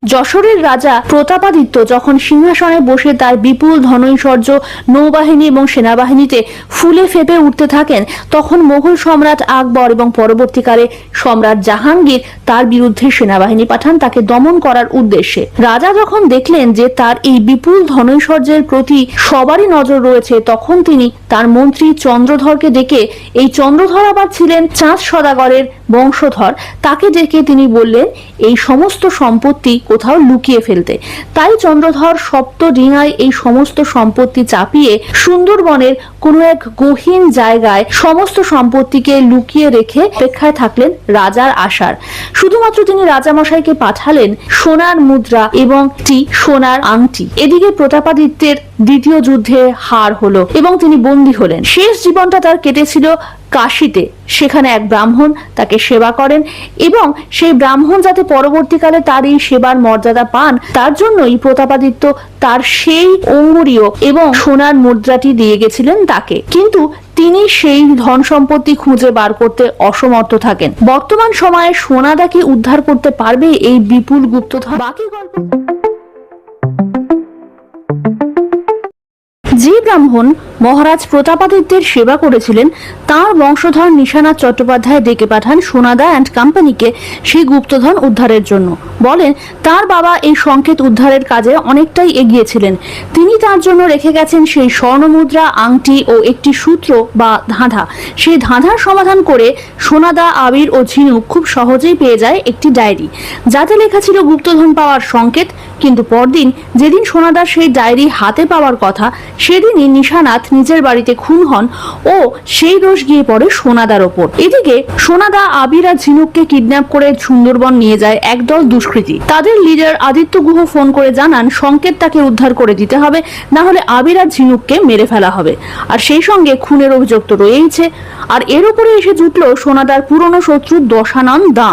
যশোরের রাজা প্রতাপাদিত্য যখন সিংহাসনে বসে তার বিপুল ধনৈশ্বর্য নৌবাহিনী এবং সেনাবাহিনীতে ফুলে ফেপে উঠতে থাকেন, তখন মোগল সম্রাট আকবর এবং পরবর্তীকালে সম্রাট জাহাঙ্গীর তার বিরুদ্ধে সেনাবাহিনী পাঠান তাকে দমন করার উদ্দেশ্যে। রাজা যখন দেখলেন যে তার এই বিপুল ধনৈশ্বর্যের প্রতি সবারই নজর রয়েছে, তখন তিনি তার মন্ত্রী চন্দ্রধরকে ডেকে, এই চন্দ্রধর আবার ছিলেন চাঁদ সদাগরের বংশধর, তাকে ডেকে তিনি বললেন এই সমস্ত সম্পত্তি কোথাও লুকিয়ে ফেলতে। তাই চন্দ্রধর সপ্ত ডিঙায় এই সমস্ত সম্পত্তি চাপিয়ে সুন্দরবনের কোনো এক গহীন জায়গায় সমস্ত সম্পত্তিকে লুকিয়ে রেখে অপেক্ষায় থাকলেন রাজার আসার। শুধুমাত্র তিনি রাজামশাইকে পাঠালেন সোনার মুদ্রা এবং একটি সোনার আংটি। এদিকে প্রতাপাদিত্যের দ্বিতীয় যুদ্ধে হার হলো এবং তিনি বন্দী হলেন। শেষ জীবনটা তার কেটেছিল কাশীতে। সেখানে এক ব্রাহ্মণ তাকে সেবা করেন এবং সেই ব্রাহ্মণ যাতে পরবর্তীকালে তার এই সেবার মর্যাদা পান, তার জন্যই প্রতাপাদিত্য তার সেই অঙ্গুরীয় এবং সোনার মুদ্রাটি দিয়ে গেছিলেন তাকে। কিন্তু তিনি সেই ধন সম্পত্তি খুঁজে বার করতে অসমর্থ থাকেন। বর্তমান সময়ে সোনাদা কি উদ্ধার করতে পারবে এই বিপুল গুপ্তধন? বাকি গল্প। যে ব্রাহ্মণ মহারাজ প্রতাপাদিত্যের সেবা করেছিলেন, তার বংশধর নিশানাথ চট্টোপাধ্যায় ডেকে পাঠান সোনাদা অ্যান্ড কোম্পানিকে সেই গুপ্তধন উদ্ধারের জন্য। বলেন তার বাবা এই সংকেত উদ্ধারের কাজে অনেকটাই এগিয়েছিলেন। তিনি তার জন্য রেখে গেছেন সেই স্বর্ণমুদ্রা, আংটি ও একটি সূত্র বা ধাঁধা। সেই ধাঁধার সমাধান করে সোনাদা, আবির ও ঝিনুক খুব সহজেই পেয়ে যায় একটি ডায়েরি, যাতে লেখা ছিল গুপ্তধন পাওয়ার সংকেত। কিন্তু পরদিন যেদিন সোনাদার সেই ডায়েরি হাতে পাওয়ার কথা, সেদিনই নিশানাথ নিজের বাড়িতে খুন হন ও সেই দোষ গিয়ে পড়ে সোনাদার ওপর। এদিকে সোনাদা, আবির আর ঝিনুককে কিডন্যাপ করে সুন্দরবন নিয়ে যায় একদল দুষ্কৃতী। তাদের লিডার আদিত্য গুহ ফোন করে জানান সংকেত তাকে উদ্ধার করে দিতে হবে, না হলে আবির আর ঝিনুককে মেরে ফেলা হবে। আর সেই সঙ্গে খুনের অভিযোগ তো রয়েইছে। আর এর উপরে এসে জুটল সোনাদার পুরনো শত্রু দশানন দা।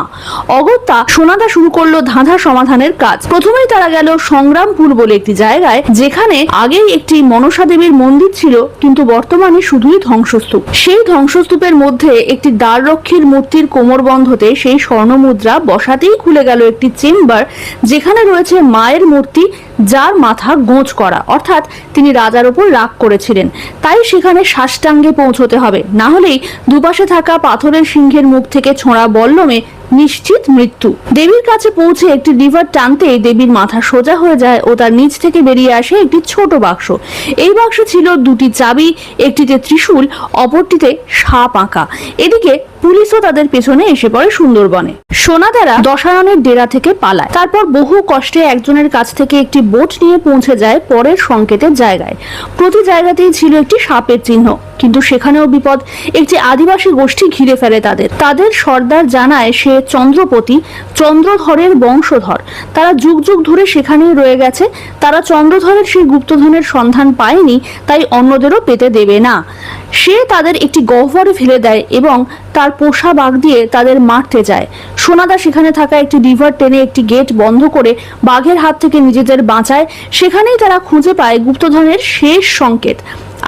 অগত্যা সোনাদা শুরু করলো ধাঁধা সমাধানের কাজ। প্রথমেই তারা গেল সংগ্রামপুর বলে একটি জায়গায়, যেখানে আগেই একটি মনসা দেবীর মন্দির ছিল, কিন্তু বর্তমানে শুধুই ধ্বংসস্তূপ। সেই ধ্বংসস্তূপের মধ্যে একটি দ্বাররক্ষীর মূর্তির কোমরবন্ধতে সেই স্বর্ণমুদ্রা বসাতেই খুলে গেল একটি চেম্বার, যেখানে রয়েছে মায়ের মূর্তি, যার মাথা গোঁজ করা, অর্থাৎ তিনি রাজার উপর রাগ করেছিলেন। তাই সেখানে সাষ্টাঙ্গে পৌঁছতে হবে, না হলেই দুপাশে থাকা পাথরের সিংহের মুখ থেকে ছোঁড়া বল্লমে নিশ্চিত মৃত্যু। দেবীর কাছে পৌঁছে একটি লিভার টানতেই দেবীর মাথা সোজা হয়ে যায় ও তার নিচ থেকে বেরিয়ে আসে একটি ছোট বাক্স। এই বাক্সে ছিল দুটি চাবি, একটিতে ত্রিশূল, অপরটিতে সাপ আঁকা। এদিকে পুলিশও তাদের পেছনে এসে পড়ে সুন্দরবনে। সোনাদারা দশাননের ডেরা থেকে পালায়। তারপর বহু কষ্টে একজনের কাছ থেকে একটি বোট নিয়ে পৌঁছে যায় পরের সংকেতের জায়গায়। প্রতি জায়গাতেই ছিল একটি সাপের চিহ্ন, কিন্তু সেখানেও বিপদ। একটি আদিবাসী গোষ্ঠী ঘিরে ফেলে তাদের সর্দার জানায় সে চন্দ্রপতি, চন্দ্রধরের বংশধর। তারা যুগ যুগ ধরে সেখানেই রয়ে গেছে। তারা চন্দ্রধরের সেই গুপ্তধনের সন্ধান পায়নি, তাই অন্যদেরও পেতে দেবে না। সে তাদের একটি গহ্বরে ফেলে দেয় এবং তার পোষা বাঘ দিয়ে তাদের মারতে যায়। সোনাদা সেখানে থাকা একটি রিভার টেনে একটি গেট বন্ধ করে বাঘের হাত থেকে নিজেদের বাঁচায়। সেখানেই তারা খুঁজে পায় গুপ্তধনের শেষ সংকেত,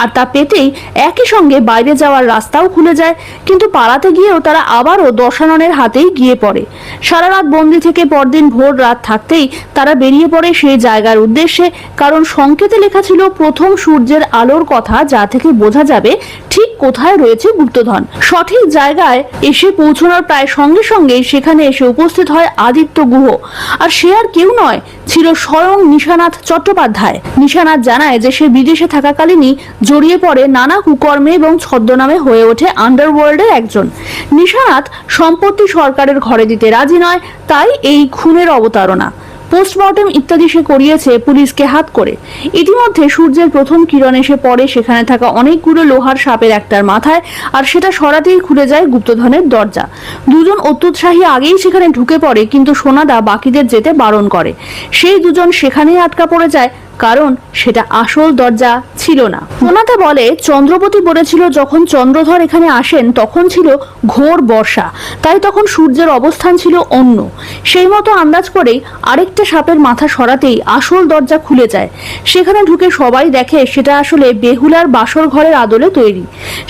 আর তা পেতেই একই সঙ্গে বাইরে যাওয়ার রাস্তাও খুলে যায়। কিন্তু পালাতে গিয়েও তারা আবারও দশাননের হাতেই গিয়ে পড়ে। সারা রাত বন্দি থেকে পরদিন ভোর রাত থাকতেই তারা বেরিয়ে পড়ে সেই জায়গার উদ্দেশ্যে, কারণ সংকেতে লেখা ছিল প্রথম সূর্যের আলোর কথা, যা থেকে বোঝা যাবে ঠিক কোথায় রয়েছে গুপ্তধন। সঠিক জায়গায় এসে পৌঁছানোর প্রায় সঙ্গে সঙ্গেই সেখানে এসে উপস্থিত হয় আদিত্য গুহ। আর সে আর কেউ নয়, ছিল স্বয়ং নিশানাথ চট্টোপাধ্যায়। নিশানাথ জানায় যে সে বিদেশে থাকাকালীনই জড়িয়ে পড়ে নানা কুকর্মে এবং ছদ্মনামে হয়ে ওঠে আন্ডারওয়ার্ল্ডের একজন। নিশানাথ সম্পত্তি সরকারের ঘরে দিতে রাজি নয়, তাই এই খুনের অবতারণা। পোস্টমর্টেম ইত্যাদি সে করিয়েছে পুলিশকে হাত করে। ইতিমধ্যে সূর্যের প্রথম কিরণ এসে পড়ে সেখানে থাকা অনেকগুলো লোহার সাপের একটার মাথায়, আর সেটা সরাতেই খুলে যায় গুপ্তধনের দরজা। দুজন অত্যুৎসাহী আগেই সেখানে ঢুকে পড়ে, কিন্তু সোনাদা বাকিদের যেতে বারণ করে। সেই দুজন সেখানেই আটকা পড়ে যায়। কারণ সেটা আসল দরজা ছিল না। সোনাদা বলে, চন্দ্রবতী বলেছিল যখন চন্দ্রধর এখানে আসেন তখন ছিল ঘোর বর্ষা, তাই তখন সূর্যের অবস্থান ছিল অন্য। সেই মতো আন্দাজ করেই আরেকটা সাপের মাথা সরাতেই আসল দরজা খুলে যায়। সেখানে ঢুকে সবাই দেখে সেটা আসলে বেহুলার বাসর ঘরের আদলে তৈরি।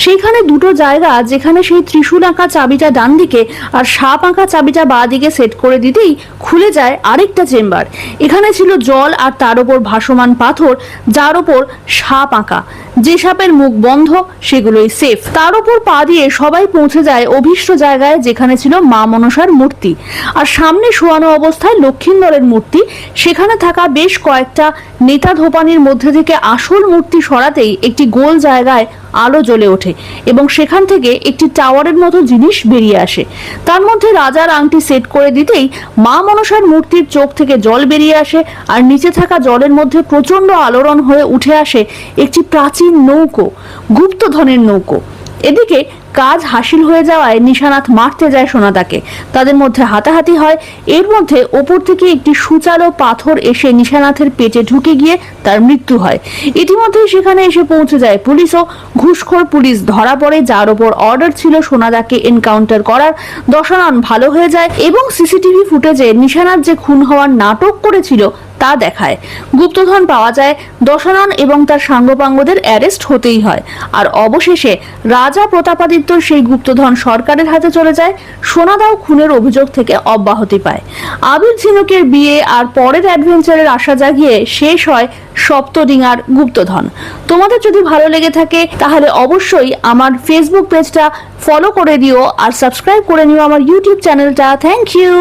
সেইখানে দুটো জায়গা, যেখানে সেই ত্রিশূল আঁকা চাবিটা ডান দিকে আর সাপ আঁকা চাবিটা বাঁ দিকে সেট করে দিতেই খুলে যায় আরেকটা চেম্বার। এখানে ছিল জল আর তার উপর ভাসমান পাথর, যার উপর সাপ আঁকা। যে সাপের মুখ বন্ধ সেগুলোই সেফ। তার উপর পা দিয়ে সবাই পৌঁছে যায় অভীষ্ট জায়গায়, যেখানে ছিল মা মনসার মূর্তি আর সামনে শোয়ানো অবস্থায় লক্ষিন্দরের মূর্তি। সেখানে থাকা বেশ কয়েকটা নেতা ধোপানির মধ্যে থেকে আসল মূর্তি সরাতেই একটি গোল জায়গায় আলো জ্বলে ওঠে এবং সেখান থেকে একটি টাওয়ারের মতো জিনিস বেরিয়ে আসে। তার মধ্যে রাজার আংটি সেট করে দিতেই মা মনসার মূর্তির চোখ থেকে জল বেরিয়ে আসে আর নিচে থাকা জলের মধ্যে প্রচন্ড আলোড়ন হয়ে উঠে আসে একটি প্রাচীন নৌকো, গুপ্তধনের নৌকো। এদিকে কাজ হাসিল হয়ে যাওয়ায় নিশানাথ মারতে যায় সোনাদাকে। তাদের মধ্যে হাতাহাতি হয়। এর মধ্যে ওপর থেকে একটি সুচালো পাথর এসে নিশানাথের পেটে ঢুকে গিয়ে তার মৃত্যু হয়। ইতিমধ্যে সেখানে এসে পৌঁছে যায় পুলিশও। ঘুষখোর পুলিশ ধরা পড়ে, যার ওপর অর্ডার ছিল সোনাদাকে এনকাউন্টার করার। দশানন ভালো হয়ে যায় এবং সিসিটিভি ফুটেজে নিশানাথ যে খুন হওয়ার নাটক করেছিল তা দেখায়। গুপ্তধন পাওয়া যায়। দশানন এবং তার সাঙ্গপাঙ্গদের অ্যারেস্ট হতেই হয়। আর অবশেষে রাজা প্রতাপাদিত্যর সেই গুপ্তধন সরকারের হাতে চলে যায়। সোনাদাও খুনের অভিযোগ থেকে অব্যাহতি পায়। আবির ঝিনুকের বিয়ে আর পরের অ্যাডভেঞ্চারের আশা জাগিয়ে শেষ হয় সপ্তডিঙার গুপ্তধন। তোমাদের যদি ভালো লেগে থাকে তাহলে অবশ্যই আমার ফেসবুক পেজটা ফলো করে দিও আর সাবস্ক্রাইব করে নিও আমার ইউটিউব চ্যানেলটা। Thank you.